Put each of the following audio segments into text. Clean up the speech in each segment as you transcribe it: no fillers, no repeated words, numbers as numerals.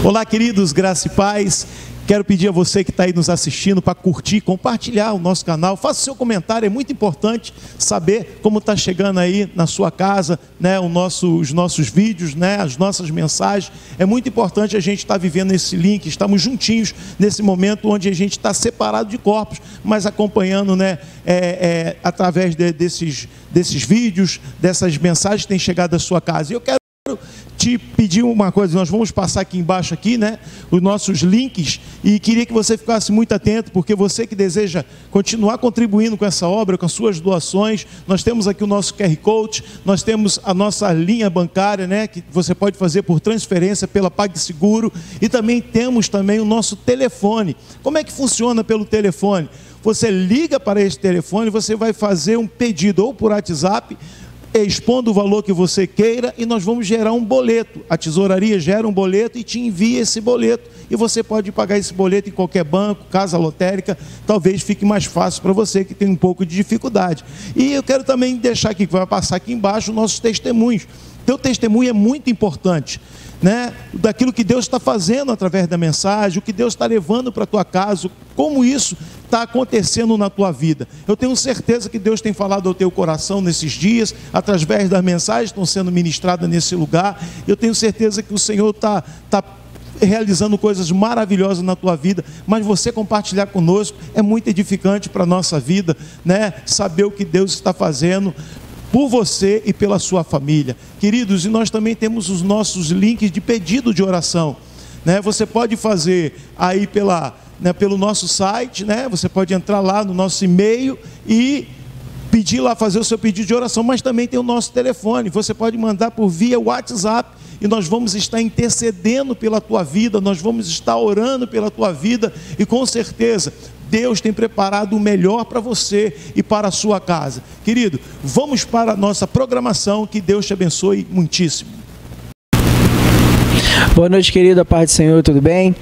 Olá, queridos, graça e paz. Quero pedir a você que está aí nos assistindo para curtir, compartilhar o nosso canal. Faça o seu comentário, é muito importante saber como está chegando aí na sua casa, né, os nossos vídeos, né, as nossas mensagens. É muito importante a gente estar vivendo esse link, estamos juntinhos nesse momento onde a gente está separado de corpos, mas acompanhando, né, através desses vídeos, dessas mensagens que têm chegado à sua casa. E eu quero te pedir uma coisa, nós vamos passar aqui embaixo aqui, né, os nossos links, e queria que você ficasse muito atento, porque você que deseja continuar contribuindo com essa obra, com as suas doações, nós temos aqui o nosso QR Code, nós temos a nossa linha bancária, né, que você pode fazer por transferência pela PagSeguro, e também temos o nosso telefone. Como é que funciona pelo telefone? Você liga para esse telefone, você vai fazer um pedido ou por WhatsApp, expondo o valor que você queira, e nós vamos gerar um boleto. A tesouraria gera um boleto e te envia esse boleto, e você pode pagar esse boleto em qualquer banco, casa lotérica. Talvez fique mais fácil para você que tem um pouco de dificuldade. E eu quero também deixar aqui, que vai passar aqui embaixo, os nossos testemunhos. Teu testemunho é muito importante, né? Daquilo que Deus está fazendo através da mensagem, o que Deus está levando para a tua casa, como isso está acontecendo na tua vida. Eu tenho certeza que Deus tem falado ao teu coração nesses dias, através das mensagens que estão sendo ministradas nesse lugar. Eu tenho certeza que o Senhor está realizando coisas maravilhosas na tua vida, mas você compartilhar conosco é muito edificante para a nossa vida, né? Saber o que Deus está fazendo por você e pela sua família. Queridos, e nós também temos os nossos links de pedido de oração, né? Você pode fazer aí pelo nosso site, né? Você pode entrar lá no nosso e-mail e pedir lá, fazer o seu pedido de oração, mas também tem o nosso telefone. Você pode mandar por via WhatsApp, e nós vamos estar intercedendo pela tua vida, nós vamos estar orando pela tua vida, e com certeza Deus tem preparado o melhor para você e para a sua casa. Querido, vamos para a nossa programação, que Deus te abençoe muitíssimo. Boa noite, querido, a paz do Senhor, tudo bem?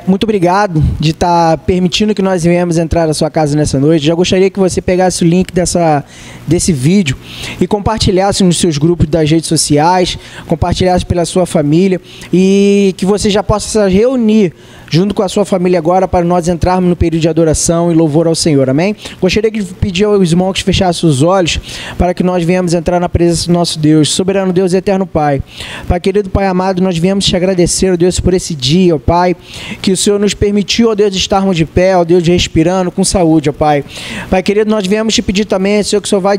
Muito obrigado de estar permitindo que nós viemos entrar na sua casa nessa noite. Já gostaria que você pegasse o link desse vídeo e compartilhasse nos seus grupos das redes sociais, compartilhasse pela sua família, e que você já possa se reunir junto com a sua família agora para nós entrarmos no período de adoração e louvor ao Senhor, amém? Gostaria de pedir aos irmãos que fechassem os olhos para que nós venhamos entrar na presença do nosso Deus, soberano Deus e eterno Pai. Pai querido, Pai amado, nós viemos te agradecer, ó Deus, por esse dia, ó Pai, que o Senhor nos permitiu, ó Deus, estarmos de pé, ó Deus, respirando com saúde, ó Pai. Pai querido, nós viemos te pedir também, Senhor, que o Senhor vai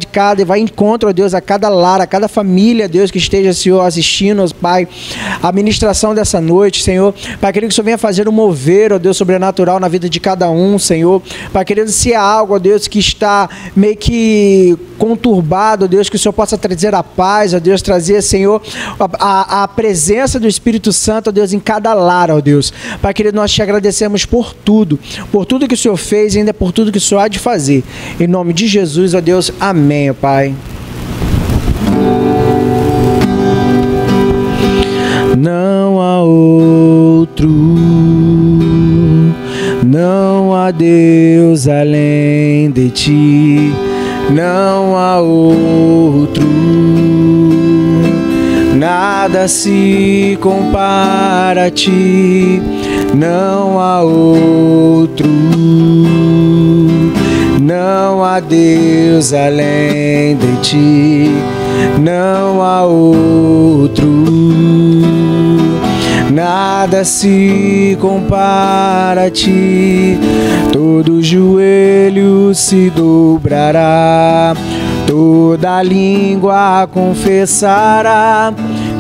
em encontro, ó Deus, a cada lar, a cada família, Deus, que esteja, Senhor, assistindo, ó Pai, a ministração dessa noite, Senhor. Pai querido, que o Senhor venha fazer mover, ó Deus, sobrenatural na vida de cada um, Senhor. Pai querido, se há algo, ó Deus, que está meio que conturbado, ó Deus, que o Senhor possa trazer a paz, ó Deus, trazer, Senhor, a presença do Espírito Santo, ó Deus, em cada lar, ó Deus. Pai querido, nós te agradecemos por tudo que o Senhor fez e ainda por tudo que o Senhor há de fazer. Em nome de Jesus, ó Deus, amém, ó Pai. Não há outro, não há Deus além de ti, não há outro, nada se compara a ti, não há outro, não há Deus além de ti, não há outro, nada se compara a ti. Todo joelho se dobrará, toda língua confessará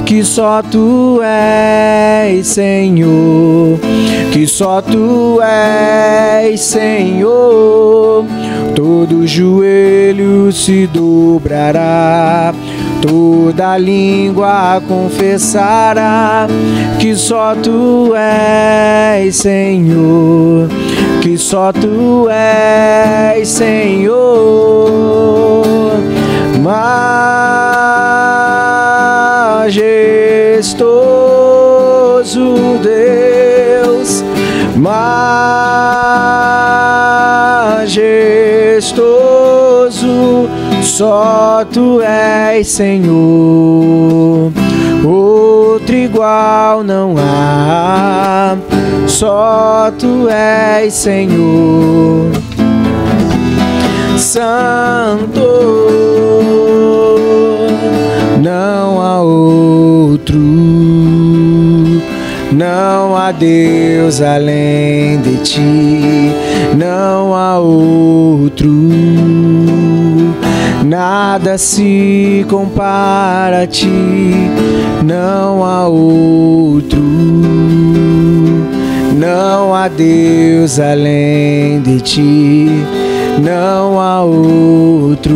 que só tu és Senhor, que só tu és Senhor. Todo joelho se dobrará, toda língua confessará que só tu és Senhor, que só tu és Senhor. Majestoso Deus, majestoso só Tu és Senhor, outro igual não há, só Tu és Senhor. Santo, não há outro, não há Deus além de Ti, não há outro, nada se compara a Ti, não há outro, não há Deus além de Ti, não há outro,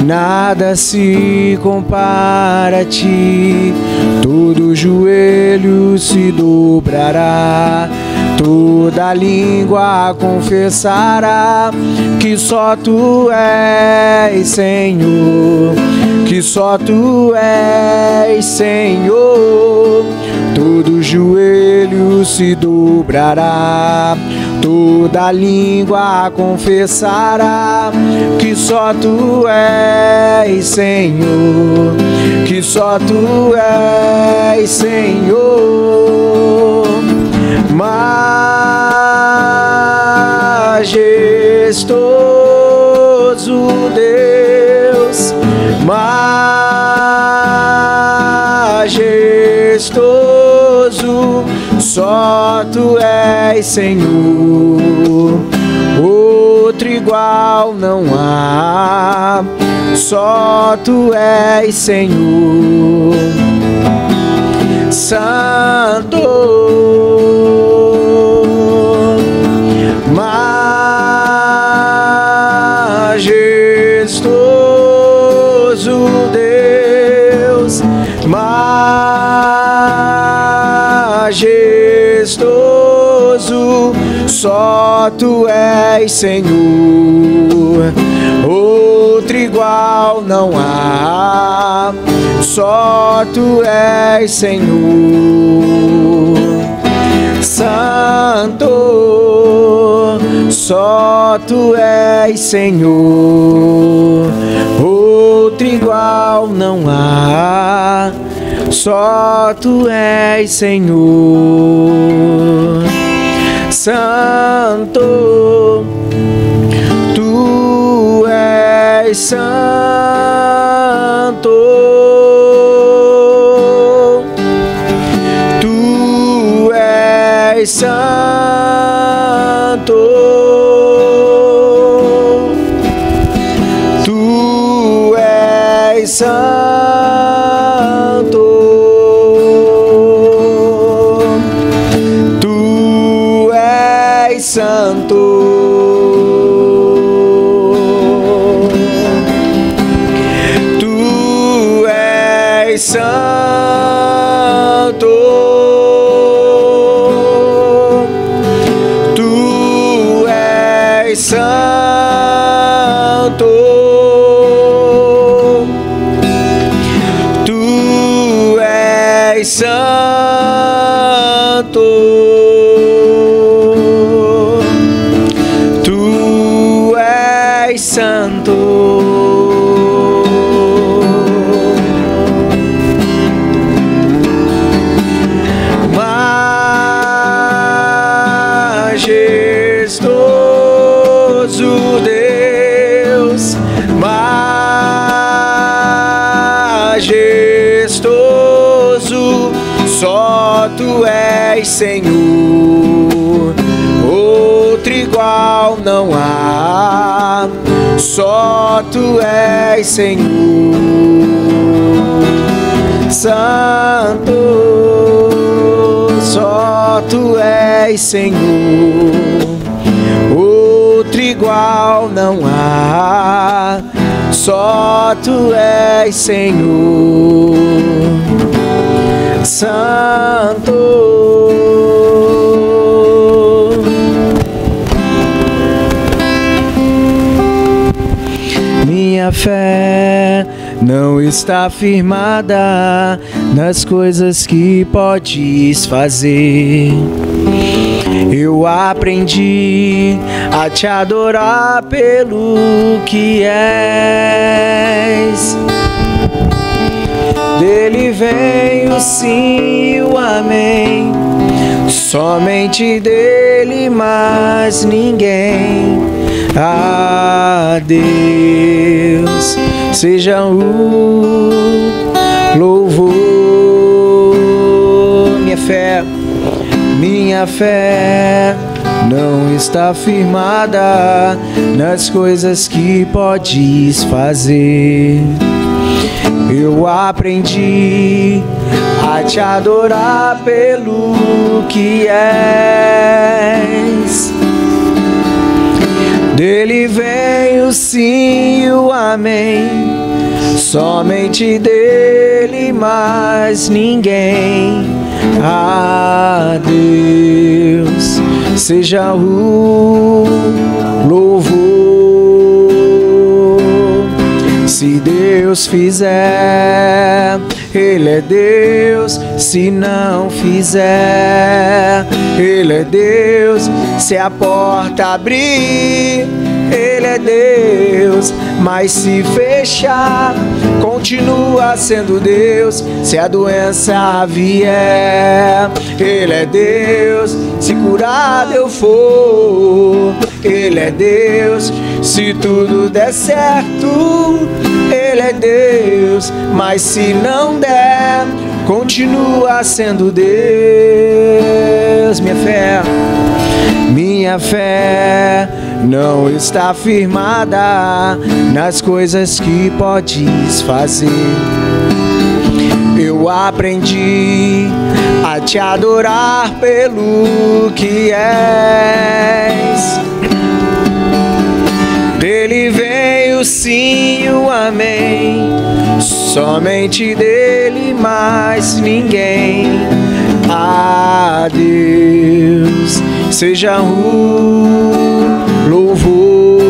nada se compara a Ti. Todo joelho se dobrará, toda língua confessará que só Tu és Senhor, que só Tu és Senhor. Todo joelho se dobrará, toda língua confessará que só Tu és Senhor, que só Tu és Senhor. Majestoso Deus, majestoso, só Tu és Senhor, outro igual não há, só Tu és Senhor. Santo, majestoso Deus, majestoso, só Tu és Senhor, outro igual não há, só Tu és Senhor. Santo, só Tu és Senhor, outro igual não há, só Tu és Senhor. Santo, Tu és santo, Tu és santo, Tu és santo, Tu és santo, Tu és santo, Tu és santo, Tu és santo, Tu és santo. Majestoso Deus, majestoso, só Tu és Senhor, outro igual não há, só Tu és Senhor. Santo, só Tu és Senhor, outro igual não há, só Tu és Senhor. Santo, minha fé não está firmada nas coisas que podes fazer. Eu aprendi a te adorar pelo que és. Dele vem o sim e o amém, somente dele, mais ninguém. A Deus seja o louvor. Minha fé não está firmada nas coisas que podes fazer. Eu aprendi a te adorar pelo que és. Dele vem o sim e o amém, somente dele, mais ninguém. A Deus seja o louvor. Se Deus fizer, Ele é Deus. Se não fizer, Ele é Deus. Se a porta abrir, Ele é Deus. Mas se fechar, continua sendo Deus. Se a doença vier, Ele é Deus. Se curado eu for, Ele é Deus. Se tudo der certo, Ele é Deus. Mas se não der, continua sendo Deus. Minha fé não está firmada nas coisas que podes fazer. Eu aprendi a te adorar pelo que és. Dele vem o sim e o amém, somente dele, mais ninguém. A Deus seja o louvor.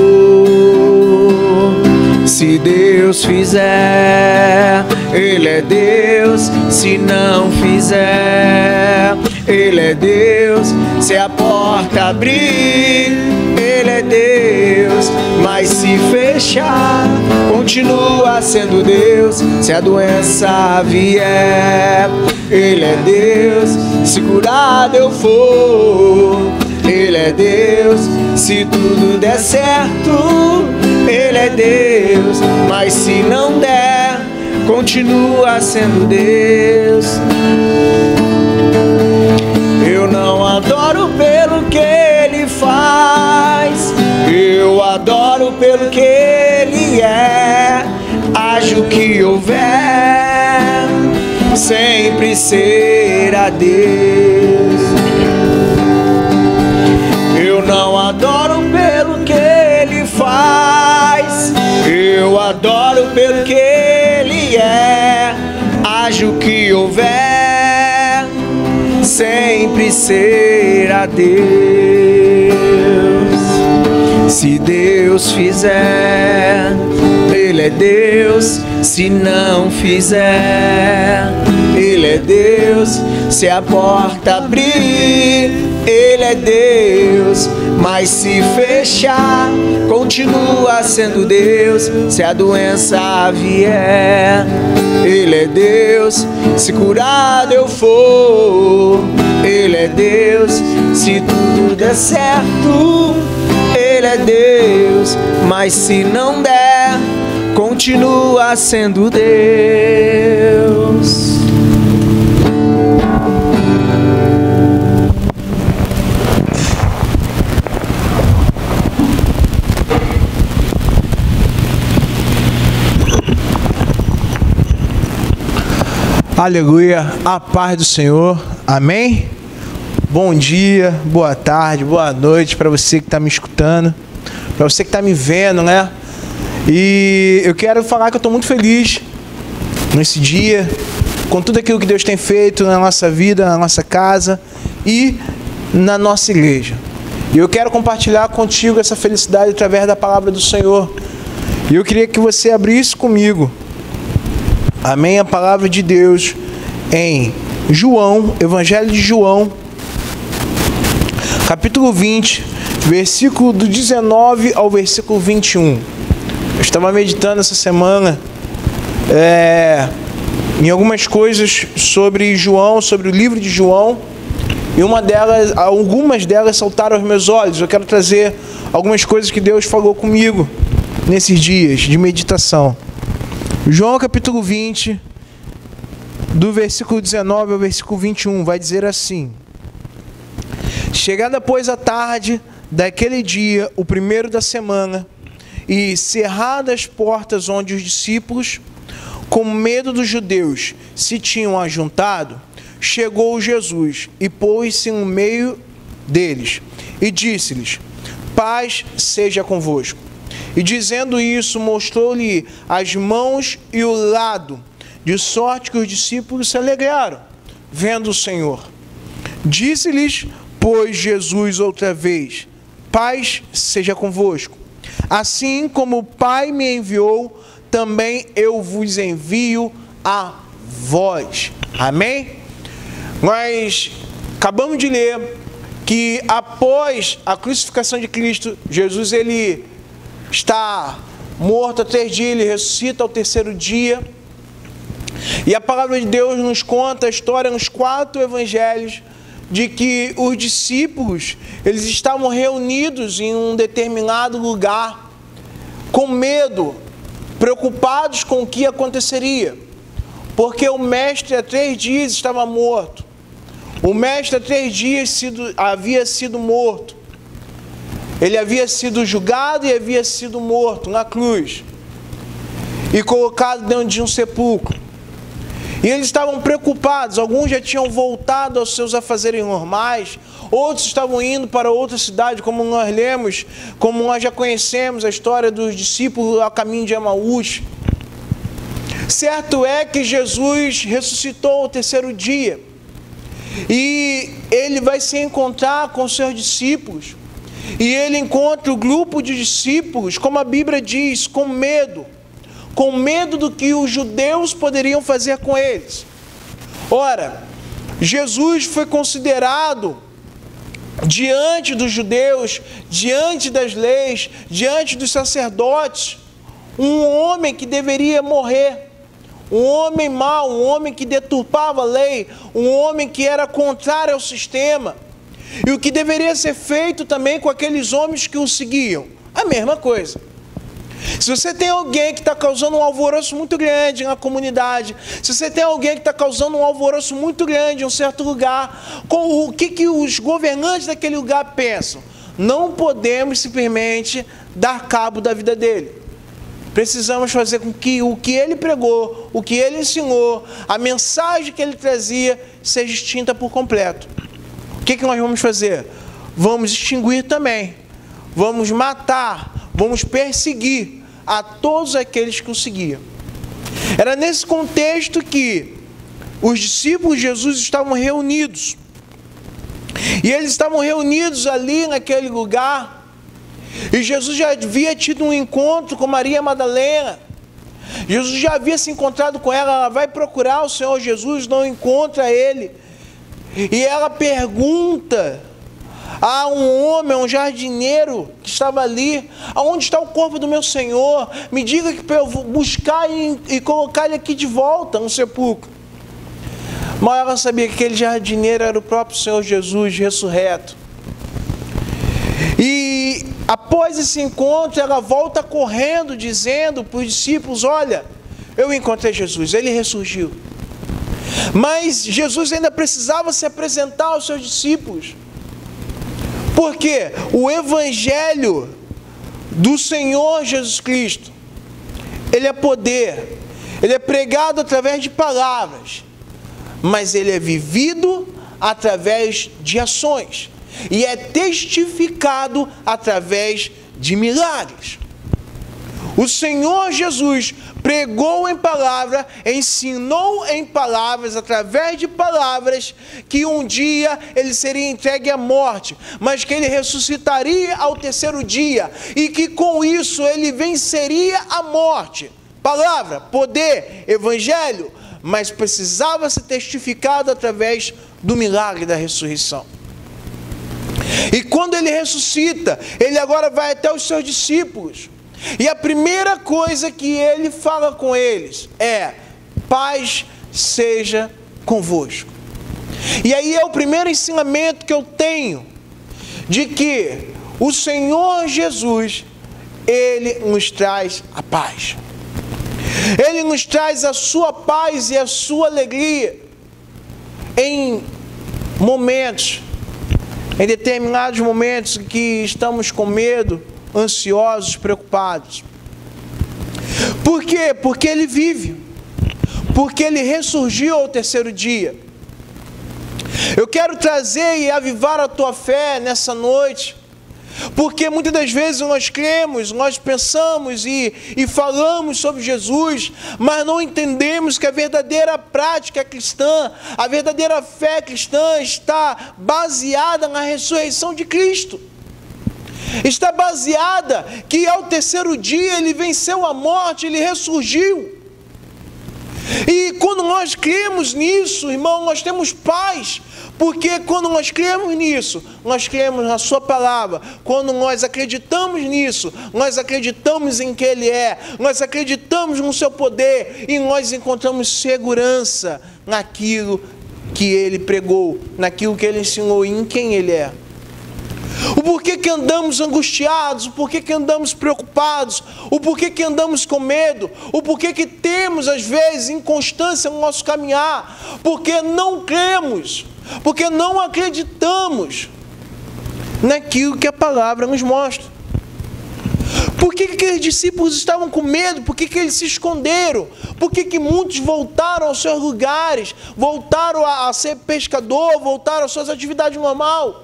Se Deus fizer, Ele é Deus. Se não fizer, Ele é Deus. Se a porta abrir, Ele é Deus. Mas se fechar, continua sendo Deus. Se a doença vier, Ele é Deus. Se curado eu for, Ele é Deus. Se tudo der certo, Ele é Deus. Mas se não der, continua sendo Deus. Eu não adoro pelo que Ele faz, eu adoro pelo que Ele é. Haja o que houver, sempre será Deus. Eu não adoro pelo que Ele faz, eu adoro pelo que Ele é. Haja o que houver, sempre será Deus. Se Deus fizer, Ele é Deus. Se não fizer, Ele é Deus. Se a porta abrir, Ele é Deus. Mas se fechar, continua sendo Deus. Se a doença vier, Ele é Deus. Se curado eu for, Ele é Deus. Se tudo der certo, Ele é Deus. Mas se não der, continua sendo Deus. Aleluia, a paz do Senhor, amém? Bom dia, boa tarde, boa noite para você que está me escutando, para você que está me vendo, né? E eu quero falar que eu estou muito feliz nesse dia, com tudo aquilo que Deus tem feito na nossa vida, na nossa casa e na nossa igreja. E eu quero compartilhar contigo essa felicidade através da palavra do Senhor. E eu queria que você abrisse comigo, amém, a palavra de Deus em João, Evangelho de João, capítulo 20, versículo do 19 ao versículo 21. Eu estava meditando essa semana em algumas coisas sobre João, sobre o livro de João, e algumas delas saltaram aos meus olhos. Eu quero trazer algumas coisas que Deus falou comigo nesses dias de meditação. João capítulo 20, do versículo 19 ao versículo 21, vai dizer assim: chegada, pois, a tarde daquele dia, o primeiro da semana, e cerradas as portas onde os discípulos, com medo dos judeus, se tinham ajuntado, chegou Jesus e pôs-se no meio deles e disse-lhes: paz seja convosco. E dizendo isso, mostrou-lhe as mãos e o lado, de sorte que os discípulos se alegraram, vendo o Senhor. Disse-lhes, pois, Jesus outra vez: paz seja convosco. Assim como o Pai me enviou, também eu vos envio a vós. Amém? Nós acabamos de ler que após a crucificação de Cristo, Jesus ele está morto há 3 dias, ele ressuscita ao 3º dia. E a palavra de Deus nos conta a história nos 4 evangelhos de que os discípulos, eles estavam reunidos em um determinado lugar, com medo, preocupados com o que aconteceria, porque o mestre há 3 dias estava morto. O mestre há 3 dias havia sido morto. Ele havia sido julgado e havia sido morto na cruz e colocado dentro de um sepulcro. E eles estavam preocupados. Alguns já tinham voltado aos seus afazeres normais, outros estavam indo para outra cidade, como nós lemos, como nós já conhecemos a história dos discípulos a caminho de Emaús. Certo é que Jesus ressuscitou ao 3º dia e ele vai se encontrar com os seus discípulos, e ele encontra o grupo de discípulos, como a Bíblia diz, com medo do que os judeus poderiam fazer com eles. Ora, Jesus foi considerado, diante dos judeus, diante das leis, diante dos sacerdotes, um homem que deveria morrer, um homem mau, um homem que deturpava a lei, um homem que era contrário ao sistema. E o que deveria ser feito também com aqueles homens que o seguiam? A mesma coisa. Se você tem alguém que está causando um alvoroço muito grande na comunidade, se você tem alguém que está causando um alvoroço muito grande em um certo lugar, o que os governantes daquele lugar pensam? Não podemos simplesmente dar cabo da vida dele. Precisamos fazer com que o que ele pregou, o que ele ensinou, a mensagem que ele trazia, seja extinta por completo. O que nós vamos fazer? Vamos extinguir também. Vamos matar, vamos perseguir a todos aqueles que o seguiam. Era nesse contexto que os discípulos de Jesus estavam reunidos. E eles estavam reunidos ali naquele lugar. E Jesus já havia tido um encontro com Maria Madalena. Jesus já havia se encontrado com ela. Ela vai procurar o Senhor Jesus, não encontra ele. E ela pergunta a um homem, a um jardineiro que estava ali: aonde está o corpo do meu Senhor? Me diga que para eu buscar e colocar ele aqui de volta no sepulcro. Mas ela sabia que aquele jardineiro era o próprio Senhor Jesus ressurreto. E após esse encontro, ela volta correndo, dizendo para os discípulos: olha, eu encontrei Jesus, ele ressurgiu. Mas Jesus ainda precisava se apresentar aos seus discípulos, porque o Evangelho do Senhor Jesus Cristo, ele é poder, ele é pregado através de palavras, mas ele é vivido através de ações, e é testificado através de milagres. O Senhor Jesus pregou em palavra, ensinou em palavras, através de palavras, que um dia ele seria entregue à morte, mas que ele ressuscitaria ao 3º dia, e que com isso ele venceria a morte. Palavra, poder, evangelho, mas precisava ser testificado através do milagre da ressurreição. E quando ele ressuscita, ele agora vai até os seus discípulos. E a primeira coisa que ele fala com eles é: paz seja convosco. E aí é o primeiro ensinamento que eu tenho, de que o Senhor Jesus, Ele nos traz a paz. Ele nos traz a sua paz e a sua alegria em momentos, em determinados momentos que estamos com medo, ansiosos, preocupados. Por quê? Porque Ele vive. Porque Ele ressurgiu ao terceiro dia. Eu quero trazer e avivar a tua fé nessa noite, porque muitas das vezes nós cremos, nós pensamos e falamos sobre Jesus, mas não entendemos que a verdadeira prática cristã, a verdadeira fé cristã está baseada na ressurreição de Cristo. Está baseada que ao terceiro dia Ele venceu a morte, Ele ressurgiu. E quando nós cremos nisso, irmão, nós temos paz. Porque quando nós cremos nisso, nós cremos na sua palavra. Quando nós acreditamos nisso, nós acreditamos em que Ele é, nós acreditamos no seu poder e nós encontramos segurança naquilo que Ele pregou, naquilo que Ele ensinou e em quem Ele é. O porquê que andamos angustiados, o porquê que andamos preocupados, o porquê que andamos com medo, o porquê que temos às vezes inconstância no nosso caminhar, porque não cremos, porque não acreditamos naquilo que a palavra nos mostra. Por que aqueles discípulos estavam com medo? Por que eles se esconderam? Por que muitos voltaram aos seus lugares, voltaram a ser pescador, voltaram às suas atividades normais?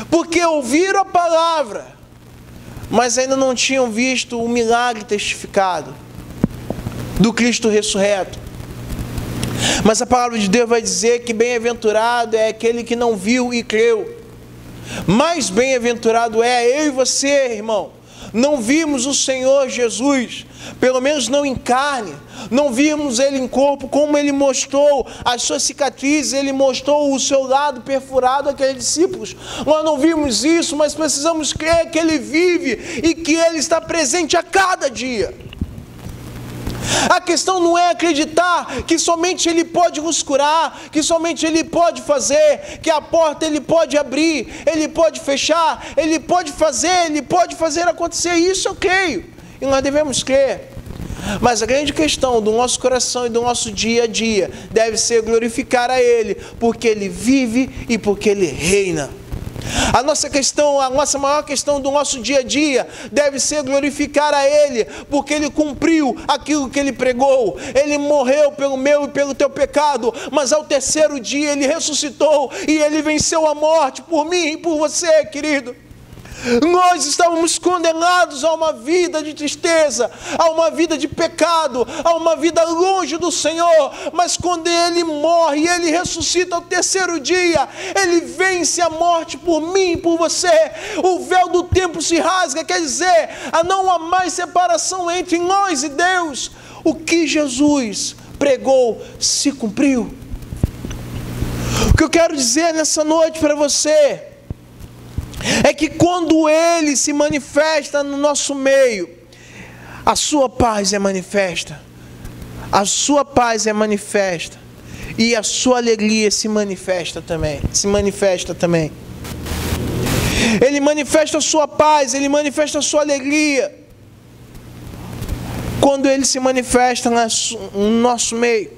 Porque ouviram a palavra, mas ainda não tinham visto o milagre testificado do Cristo ressurreto. Mas a palavra de Deus vai dizer que bem-aventurado é aquele que não viu e creu. Mais bem-aventurado é eu e você, irmão. Não vimos o Senhor Jesus, pelo menos não em carne, não vimos Ele em corpo, como Ele mostrou as suas cicatrizes, Ele mostrou o seu lado perfurado àqueles discípulos. Nós não vimos isso, mas precisamos crer que Ele vive e que Ele está presente a cada dia. A questão não é acreditar que somente Ele pode nos curar, que somente Ele pode fazer, que a porta Ele pode abrir, Ele pode fechar, Ele pode fazer acontecer. Isso eu creio, e nós devemos crer. Mas a grande questão do nosso coração e do nosso dia a dia deve ser glorificar a Ele, porque Ele vive e porque Ele reina. A nossa maior questão do nosso dia a dia deve ser glorificar a Ele, porque Ele cumpriu aquilo que Ele pregou. Ele morreu pelo meu e pelo teu pecado, mas ao terceiro dia Ele ressuscitou e Ele venceu a morte por mim e por você, querido. Nós estávamos condenados a uma vida de tristeza, a uma vida de pecado, a uma vida longe do Senhor, mas quando Ele morre e Ele ressuscita ao terceiro dia, Ele vence a morte por mim e por você. O véu do templo se rasga, quer dizer, não há mais separação entre nós e Deus. O que Jesus pregou se cumpriu. O que eu quero dizer nessa noite para você é que quando Ele se manifesta no nosso meio, a sua paz é manifesta, a sua paz é manifesta, e a sua alegria se manifesta também, Ele manifesta a sua paz, Ele manifesta a sua alegria, quando Ele se manifesta no nosso meio.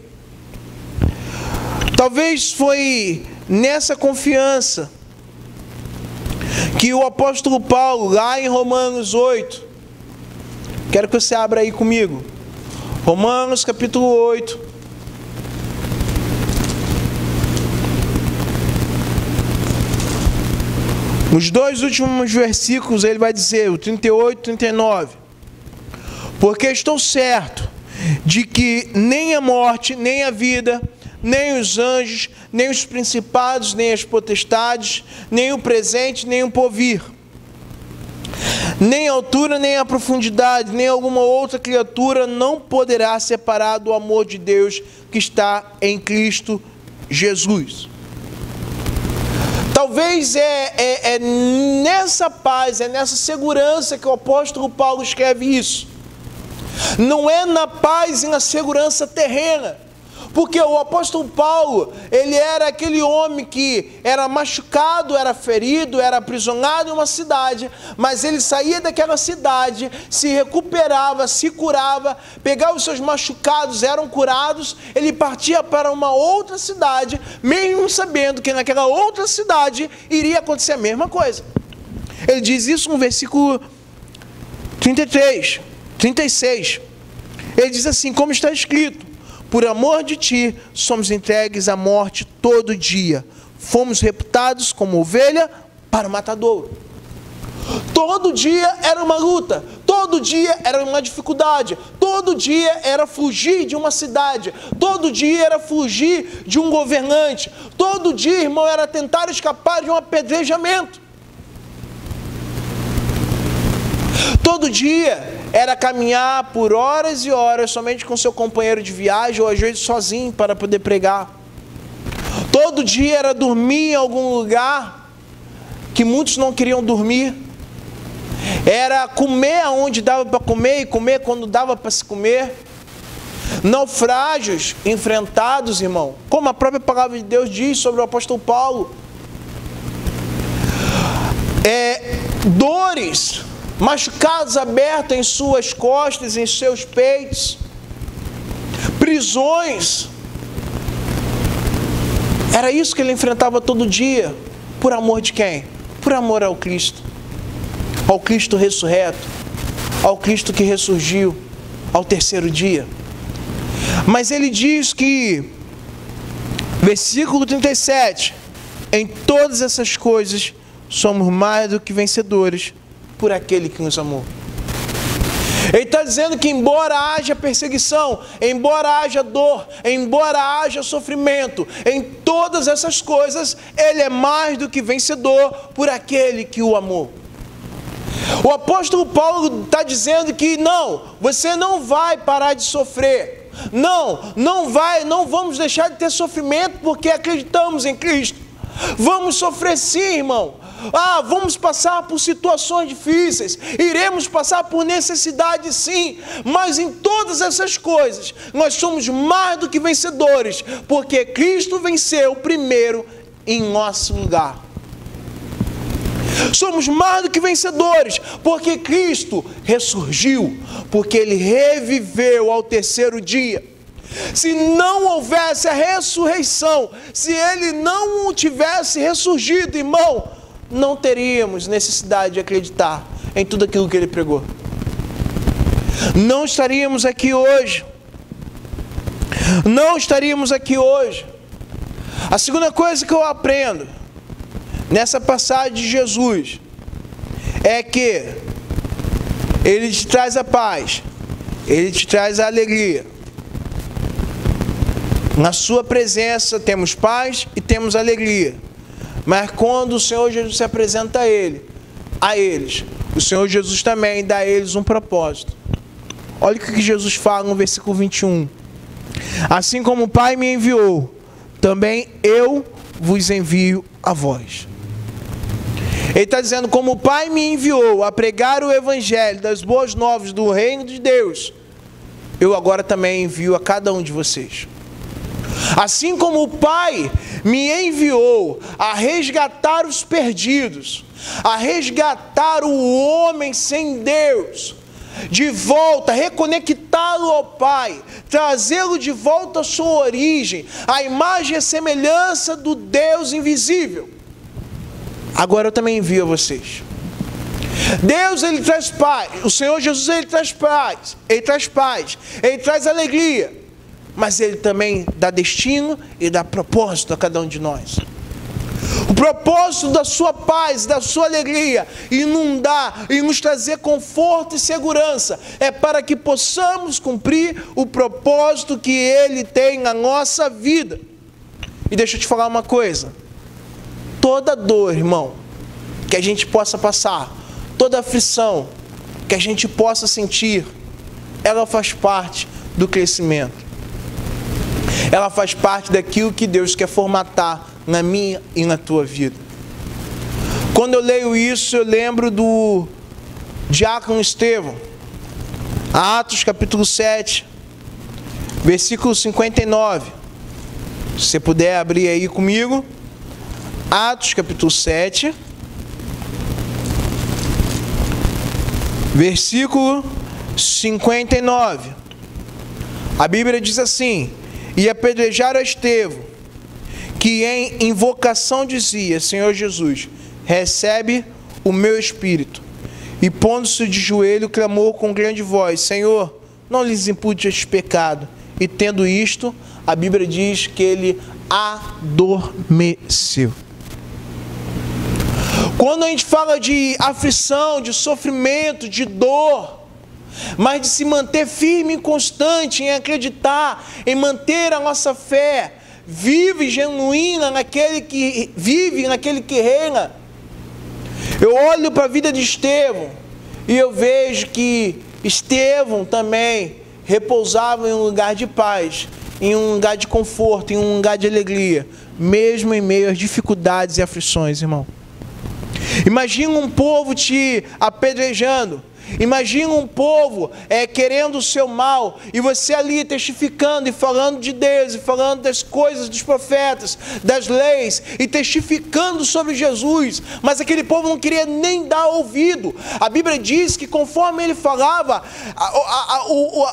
Talvez foi nessa confiança que o apóstolo Paulo, lá em Romanos 8, quero que você abra aí comigo, Romanos capítulo 8, nos dois últimos versículos ele vai dizer, o 38 e 39, porque estou certo de que nem a morte, nem a vida, nem os anjos, nem os principados, nem as potestades, nem o presente, nem o porvir, nem a altura, nem a profundidade, nem alguma outra criatura não poderá separar do amor de Deus que está em Cristo Jesus. Talvez é nessa paz, é nessa segurança que o apóstolo Paulo escreve isso. Não é na paz e na segurança terrena. Porque o apóstolo Paulo, ele era aquele homem que era machucado, era ferido, era aprisionado em uma cidade, mas ele saía daquela cidade, se recuperava, se curava, pegava os seus machucados, eram curados, ele partia para uma outra cidade, mesmo sabendo que naquela outra cidade iria acontecer a mesma coisa. Ele diz isso no versículo 36. Ele diz assim, como está escrito: por amor de ti, somos entregues à morte todo dia. Fomos reputados como ovelha para o matadouro. Todo dia era uma luta, todo dia era uma dificuldade, todo dia era fugir de uma cidade, todo dia era fugir de um governante, todo dia, irmão, era tentar escapar de um apedrejamento. Todo dia era caminhar por horas e horas somente com seu companheiro de viagem ou às vezes sozinho para poder pregar. Todo dia era dormir em algum lugar que muitos não queriam dormir. Era comer aonde dava para comer e comer quando dava para se comer. Naufrágios enfrentados, irmão, como a própria palavra de Deus diz sobre o apóstolo Paulo. Dores, machucados abertos em suas costas, em seus peitos, prisões. Era isso que ele enfrentava todo dia. Por amor de quem? Por amor ao Cristo ressurreto, ao Cristo que ressurgiu ao terceiro dia. Mas ele diz que, versículo 37, em todas essas coisas somos mais do que vencedores por aquele que nos amou. Ele está dizendo que embora haja perseguição, embora haja dor, embora haja sofrimento, em todas essas coisas, ele é mais do que vencedor por aquele que o amou. O apóstolo Paulo está dizendo que não, você não vai parar de sofrer. Não vamos deixar de ter sofrimento porque acreditamos em Cristo. Vamos sofrer sim, irmão. Vamos passar por situações difíceis, iremos passar por necessidade sim, mas em todas essas coisas, nós somos mais do que vencedores, porque Cristo venceu primeiro em nosso lugar. Somos mais do que vencedores, porque Cristo ressurgiu, porque Ele reviveu ao terceiro dia. Se não houvesse a ressurreição, se Ele não tivesse ressurgido, irmão, não teríamos necessidade de acreditar em tudo aquilo que Ele pregou. Não estaríamos aqui hoje. Não estaríamos aqui hoje. A segunda coisa que eu aprendo nessa passagem de Jesus é que Ele te traz a paz, Ele te traz a alegria. Na sua presença temos paz e temos alegria. Mas quando o Senhor Jesus se apresenta a eles, o Senhor Jesus também dá a eles um propósito. Olha o que Jesus fala no versículo 21. Assim como o Pai me enviou, também eu vos envio a vós. Ele está dizendo, como o Pai me enviou a pregar o Evangelho das boas novas do reino de Deus, eu agora também envio a cada um de vocês. Assim como o Pai me enviou a resgatar os perdidos, a resgatar o homem sem Deus, de volta, reconectá-lo ao Pai, trazê-lo de volta à sua origem, à imagem e à semelhança do Deus invisível. Agora eu também envio a vocês. Deus, Ele traz paz. O Senhor Jesus, Ele traz paz. Ele traz paz. Ele traz alegria. Mas Ele também dá destino e dá propósito a cada um de nós. O propósito da sua paz, da sua alegria, inundar e nos trazer conforto e segurança, é para que possamos cumprir o propósito que Ele tem na nossa vida. E deixa eu te falar uma coisa. Toda dor, irmão, que a gente possa passar, toda aflição que a gente possa sentir, ela faz parte do crescimento. Ela faz parte daquilo que Deus quer formatar na minha e na tua vida. Quando eu leio isso, eu lembro do diácono Estevão. Atos capítulo 7, versículo 59. Se você puder abrir aí comigo. Atos capítulo 7, versículo 59. A Bíblia diz assim: e apedrejaram a Estevão, que em invocação dizia: Senhor Jesus, recebe o meu espírito. E pondo-se de joelho, clamou com grande voz: Senhor, não lhes impute este pecado. E tendo isto, a Bíblia diz que ele adormeceu. Quando a gente fala de aflição, de sofrimento, de dor, mas de se manter firme e constante em acreditar, em manter a nossa fé viva e genuína naquele que vive, naquele que reina. Eu olho para a vida de Estevão e eu vejo que Estevão também repousava em um lugar de paz, em um lugar de conforto, em um lugar de alegria, mesmo em meio às dificuldades e aflições, irmão. Imagina um povo te apedrejando. Imagina um povo querendo o seu mal, e você ali testificando e falando de Deus, e falando das coisas dos profetas, das leis, e testificando sobre Jesus, mas aquele povo não queria nem dar ouvido. A Bíblia diz que conforme ele falava,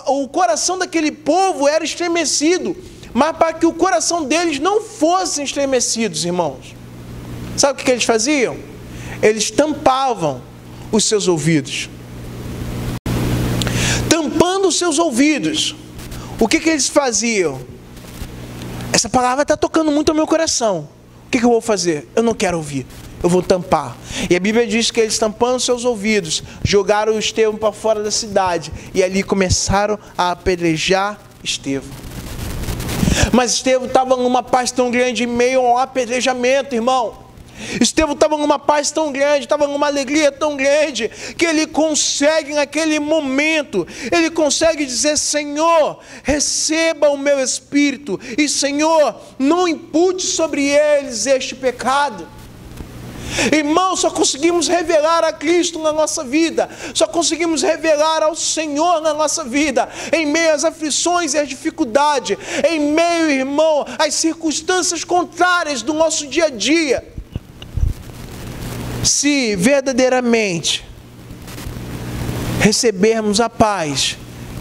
o coração daquele povo era estremecido, mas para que o coração deles não fosse estremecidos, irmãos, sabe o que eles faziam? Eles tampavam os seus ouvidos. Tampando os seus ouvidos, o que eles faziam? Essa palavra está tocando muito ao meu coração. O que eu vou fazer? Eu não quero ouvir, eu vou tampar. E a Bíblia diz que eles, tampando seus ouvidos, jogaram o Estevão para fora da cidade, e ali começaram a apedrejar Estevão. Mas Estevão estava numa paz tão grande em meio ao apedrejamento, irmão. Estevão estava numa paz tão grande, estava numa alegria tão grande, que ele consegue naquele momento, ele consegue dizer: Senhor, receba o meu espírito, e Senhor, não impute sobre eles este pecado. Irmão, só conseguimos revelar a Cristo na nossa vida, só conseguimos revelar ao Senhor na nossa vida, em meio às aflições e às dificuldades, em meio, irmão, às circunstâncias contrárias do nosso dia a dia. Se verdadeiramente recebermos a paz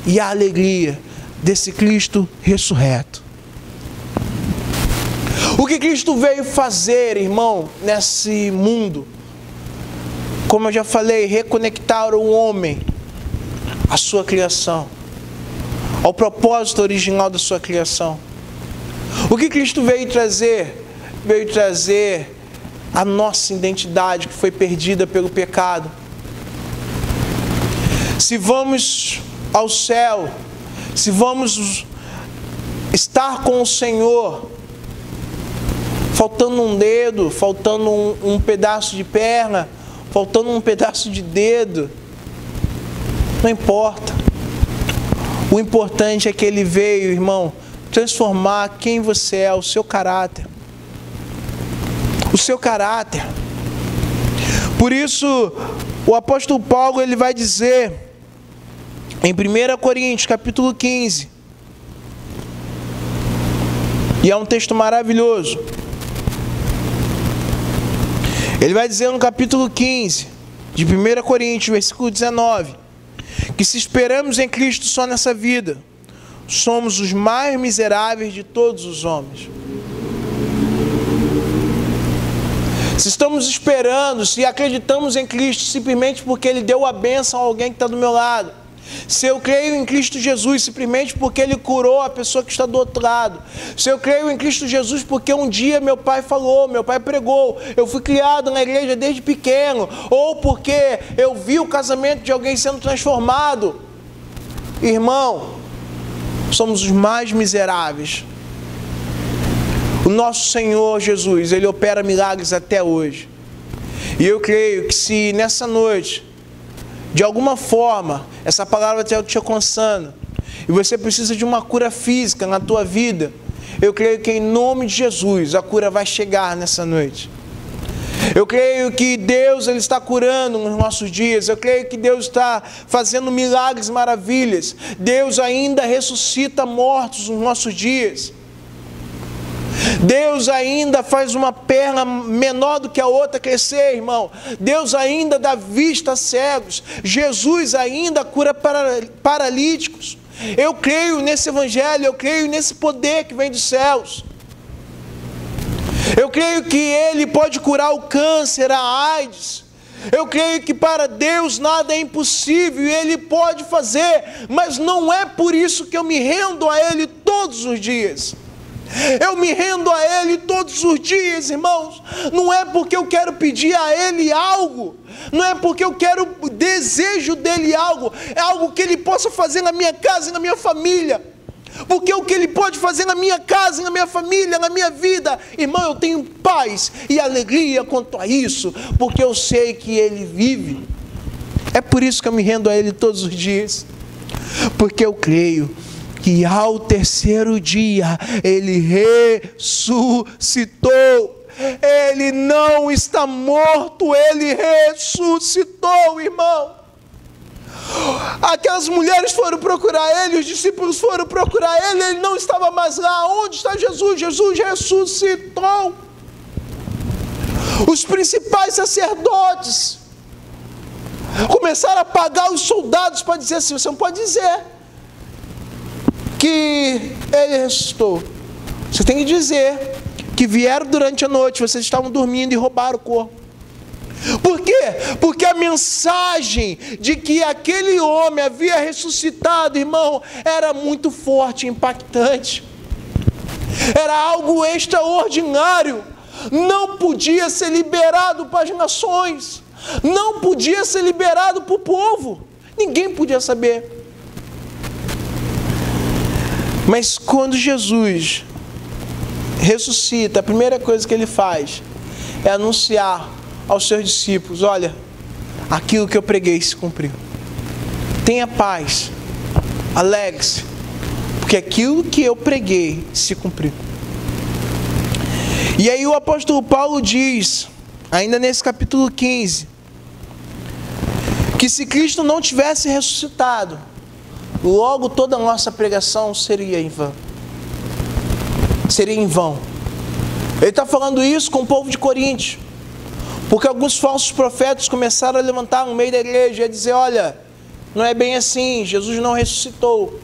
e a alegria desse Cristo ressurreto. O que Cristo veio fazer, irmão, nesse mundo? Como eu já falei, reconectar o homem à sua criação, ao propósito original da sua criação. O que Cristo veio trazer? Veio trazer a nossa identidade que foi perdida pelo pecado. Se vamos ao céu, se vamos estar com o Senhor, faltando um dedo, faltando um pedaço de perna, faltando um pedaço de dedo, não importa. O importante é que Ele veio, irmão, transformar quem você é, o seu caráter. O seu caráter. Por isso, o apóstolo Paulo, ele vai dizer, em 1 Coríntios, capítulo 15, e é um texto maravilhoso. Ele vai dizer no capítulo 15, de 1 Coríntios, versículo 19, que se esperamos em Cristo só nessa vida, somos os mais miseráveis de todos os homens. Se estamos esperando, se acreditamos em Cristo simplesmente porque Ele deu a bênção a alguém que está do meu lado, se eu creio em Cristo Jesus simplesmente porque Ele curou a pessoa que está do outro lado, se eu creio em Cristo Jesus porque um dia meu pai falou, meu pai pregou, eu fui criado na igreja desde pequeno, ou porque eu vi o casamento de alguém sendo transformado, irmão, somos os mais miseráveis. O nosso Senhor Jesus, Ele opera milagres até hoje. E eu creio que se nessa noite, de alguma forma, essa palavra está te alcançando, e você precisa de uma cura física na tua vida, eu creio que em nome de Jesus, a cura vai chegar nessa noite. Eu creio que Deus Ele está curando nos nossos dias. Eu creio que Deus está fazendo milagres, maravilhas. Deus ainda ressuscita mortos nos nossos dias. Deus ainda faz uma perna menor do que a outra crescer, irmão. Deus ainda dá vista a cegos. Jesus ainda cura paralíticos. Eu creio nesse evangelho, eu creio nesse poder que vem dos céus. Eu creio que Ele pode curar o câncer, a AIDS. Eu creio que para Deus nada é impossível e Ele pode fazer, mas não é por isso que eu me rendo a Ele todos os dias. Eu me rendo a Ele todos os dias, irmãos. Não é porque eu quero pedir a Ele algo, não é porque eu quero desejo dEle algo, é algo que Ele possa fazer na minha casa e na minha família. Porque o que Ele pode fazer na minha casa, na minha família, na minha vida, irmão, eu tenho paz e alegria quanto a isso, porque eu sei que Ele vive. É por isso que eu me rendo a Ele todos os dias, porque eu creio que ao terceiro dia Ele ressuscitou. Ele não está morto, Ele ressuscitou, irmão. Aquelas mulheres foram procurar Ele, os discípulos foram procurar Ele, Ele não estava mais lá. Onde está Jesus? Jesus ressuscitou. Os principais sacerdotes começaram a pagar os soldados para dizer assim: você não pode dizer que Ele ressuscitou. Você tem que dizer que vieram durante a noite, vocês estavam dormindo e roubaram o corpo. Por quê? Porque a mensagem de que aquele homem havia ressuscitado, irmão, era muito forte, impactante. Era algo extraordinário. Não podia ser liberado para as nações. Não podia ser liberado para o povo. Ninguém podia saber. Mas quando Jesus ressuscita, a primeira coisa que Ele faz é anunciar aos seus discípulos: olha, aquilo que eu preguei se cumpriu. Tenha paz, alegre-se, porque aquilo que eu preguei se cumpriu. E aí o apóstolo Paulo diz, ainda nesse capítulo 15, que se Cristo não tivesse ressuscitado, logo toda a nossa pregação seria em vão. Seria em vão. Ele está falando isso com o povo de Corinto, porque alguns falsos profetas começaram a levantar no meio da igreja e a dizer: olha, não é bem assim, Jesus não ressuscitou.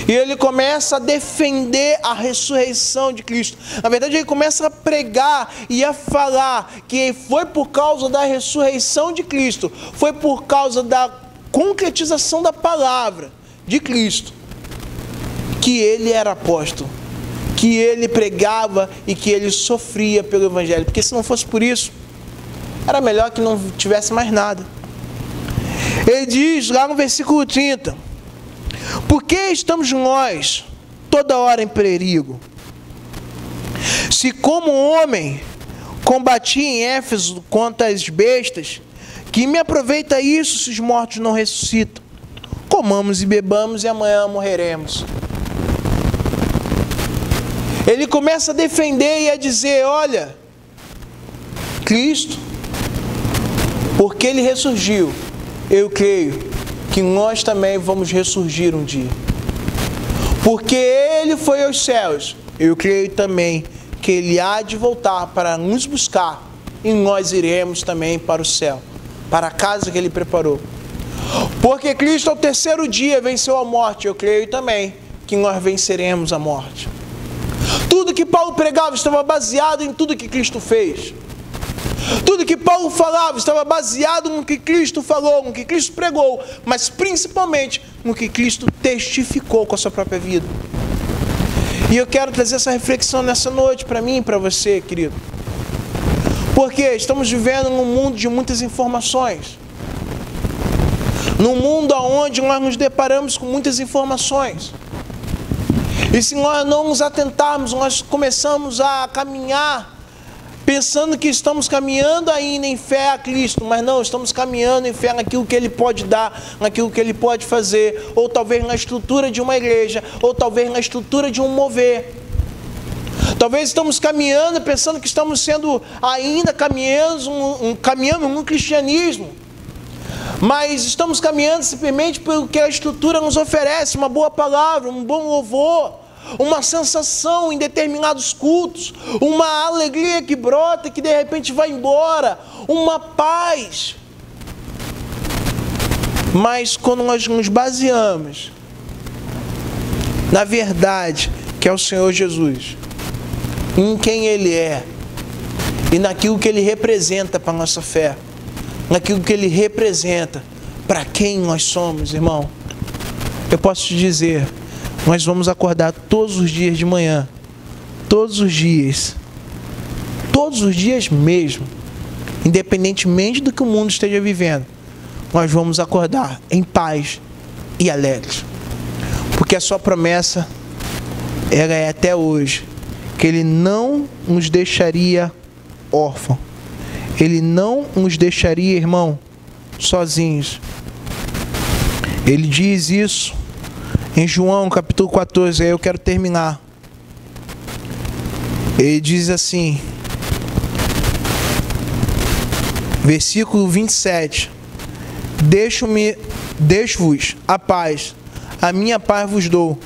E ele começa a defender a ressurreição de Cristo. Na verdade, ele começa a pregar e a falar que foi por causa da ressurreição de Cristo, foi por causa da concretização da palavra de Cristo, que ele era apóstolo, que ele pregava e que ele sofria pelo Evangelho. Porque se não fosse por isso, era melhor que não tivesse mais nada. Ele diz lá no versículo 30: por que estamos nós toda hora em perigo? Se como homem combati em Éfeso contra as bestas, que me aproveita isso se os mortos não ressuscitam? Comamos e bebamos e amanhã morreremos. Ele começa a defender e a dizer: olha, Cristo, porque Ele ressurgiu, eu creio que nós também vamos ressurgir um dia. Porque Ele foi aos céus, eu creio também que Ele há de voltar para nos buscar, e nós iremos também para o céu, para a casa que Ele preparou. Porque Cristo ao terceiro dia venceu a morte, eu creio também que nós venceremos a morte. Tudo que Paulo pregava estava baseado em tudo que Cristo fez. Tudo que Paulo falava estava baseado no que Cristo falou, no que Cristo pregou, mas principalmente no que Cristo testificou com a sua própria vida. E eu quero trazer essa reflexão nessa noite para mim e para você, querido. Porque estamos vivendo num mundo de muitas informações. Num mundo onde nós nos deparamos com muitas informações. E se nós não nos atentarmos, nós começamos a caminhar pensando que estamos caminhando ainda em fé a Cristo, mas não, estamos caminhando em fé naquilo que Ele pode dar, naquilo que Ele pode fazer, ou talvez na estrutura de uma igreja, ou talvez na estrutura de um mover. Talvez estamos caminhando, pensando que estamos sendo ainda caminhando no cristianismo. Mas estamos caminhando simplesmente pelo que a Escritura nos oferece, uma boa palavra, um bom louvor, uma sensação em determinados cultos, uma alegria que brota e que de repente vai embora, uma paz. Mas quando nós nos baseamos na verdade que é o Senhor Jesus, em quem Ele é e naquilo que Ele representa para a nossa fé, naquilo que Ele representa para quem nós somos, irmão, eu posso te dizer, nós vamos acordar todos os dias de manhã, todos os dias mesmo, independentemente do que o mundo esteja vivendo, nós vamos acordar em paz e alegres, porque a sua promessa, ela é até hoje, que Ele não nos deixaria órfãos, Ele não nos deixaria, irmão, sozinhos. Ele diz isso em João capítulo 14, aí eu quero terminar. Ele diz assim, versículo 27, deixo-vos a paz, a minha paz vos dou,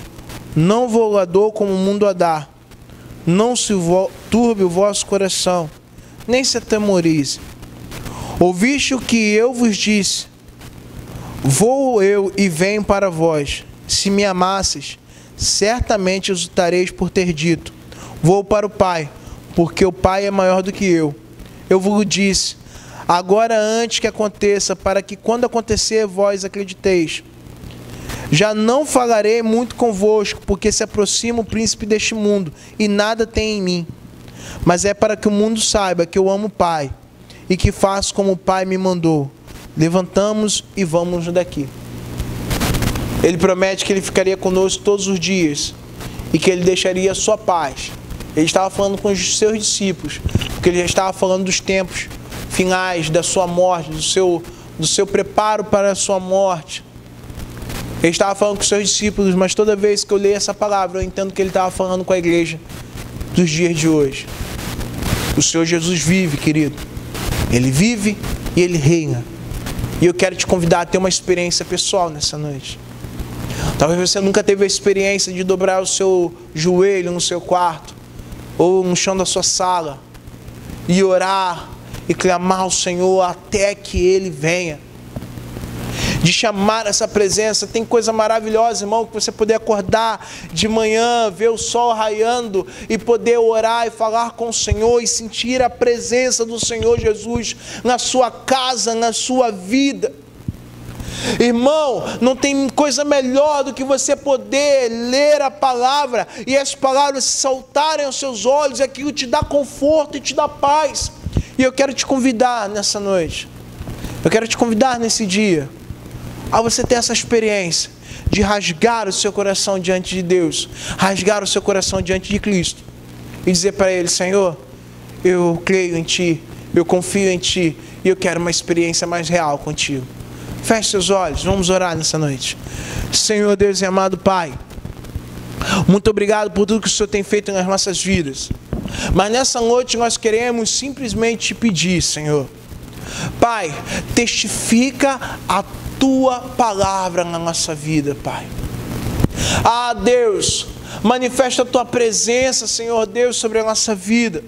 não vou a dou como o mundo a dá, não se turbe o vosso coração, nem se atemorize. Ouviste o que eu vos disse, vou eu e venho para vós. Se me amasses, certamente exultareis por ter dito, vou para o Pai, porque o Pai é maior do que eu. Eu vos disse, agora antes que aconteça, para que quando acontecer vós acrediteis. Já não falarei muito convosco, porque se aproxima o príncipe deste mundo, e nada tem em mim. Mas é para que o mundo saiba que eu amo o Pai, e que faço como o Pai me mandou. Levantamos e vamos daqui. Ele promete que Ele ficaria conosco todos os dias, e que Ele deixaria a sua paz. Ele estava falando com os seus discípulos, porque Ele já estava falando dos tempos finais, da sua morte, do seu preparo para a sua morte. Ele estava falando com os seus discípulos, mas toda vez que eu leio essa palavra, eu entendo que Ele estava falando com a igreja dos dias de hoje. O Senhor Jesus vive, querido. Ele vive e Ele reina. E eu quero te convidar a ter uma experiência pessoal nessa noite. Talvez você nunca teve a experiência de dobrar o seu joelho no seu quarto, ou no chão da sua sala, e orar e clamar ao Senhor até que Ele venha. De chamar essa presença. Tem coisa maravilhosa, irmão, que você poder acordar de manhã, ver o sol raiando e poder orar e falar com o Senhor e sentir a presença do Senhor Jesus na sua casa, na sua vida. Irmão, não tem coisa melhor do que você poder ler a palavra e as palavras saltarem aos seus olhos, aquilo te dá conforto e te dá paz. E eu quero te convidar nessa noite, eu quero te convidar nesse dia, a você ter essa experiência de rasgar o seu coração diante de Deus, rasgar o seu coração diante de Cristo e dizer para Ele: Senhor, eu creio em Ti, eu confio em Ti e eu quero uma experiência mais real contigo. Feche seus olhos, vamos orar nessa noite. Senhor Deus e amado Pai, muito obrigado por tudo que o Senhor tem feito nas nossas vidas. Mas nessa noite nós queremos simplesmente te pedir, Senhor, Pai, testifica a Tua palavra na nossa vida, Pai. Ah, Deus, manifesta a Tua presença, Senhor Deus, sobre a nossa vida.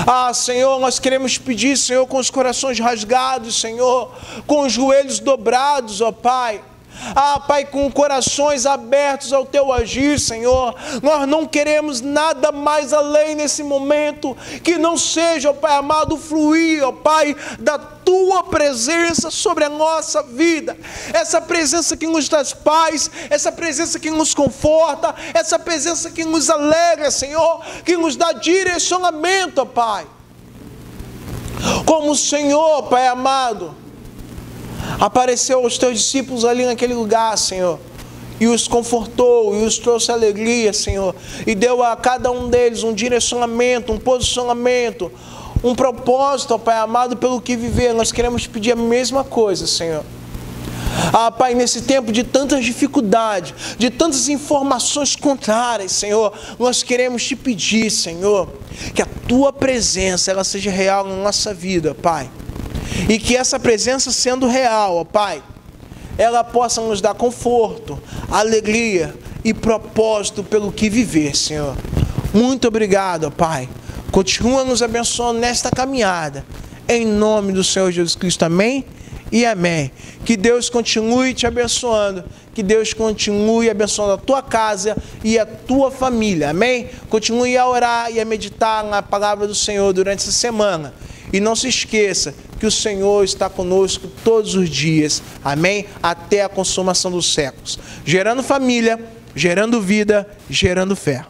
Ah, Senhor, nós queremos pedir, Senhor, com os corações rasgados, Senhor, com os joelhos dobrados, ó Pai. Ah, Pai, com corações abertos ao Teu agir, Senhor. Nós não queremos nada mais além nesse momento que não seja, ó Pai amado, fluir, ó Pai, da Tua presença sobre a nossa vida. Essa presença que nos traz paz, essa presença que nos conforta, essa presença que nos alegra, Senhor, que nos dá direcionamento, ó Pai. Como o Senhor, Pai amado, apareceu aos Teus discípulos ali naquele lugar, Senhor, e os confortou, e os trouxe alegria, Senhor, e deu a cada um deles um direcionamento, um posicionamento, um propósito, ó Pai amado, pelo que viver. Nós queremos pedir a mesma coisa, Senhor. Pai, nesse tempo de tantas dificuldades, de tantas informações contrárias, Senhor, nós queremos te pedir, Senhor, que a tua presença, ela seja real na nossa vida, Pai. E que essa presença sendo real, Pai, ela possa nos dar conforto, alegria e propósito pelo que viver, Senhor. Muito obrigado, Pai. Continua nos abençoando nesta caminhada. Em nome do Senhor Jesus Cristo, amém e amém. Que Deus continue te abençoando. Que Deus continue abençoando a tua casa e a tua família, amém? Continue a orar e a meditar na palavra do Senhor durante essa semana. E não se esqueça que o Senhor está conosco todos os dias, amém? Até a consumação dos séculos. Gerando família, gerando vida, gerando fé.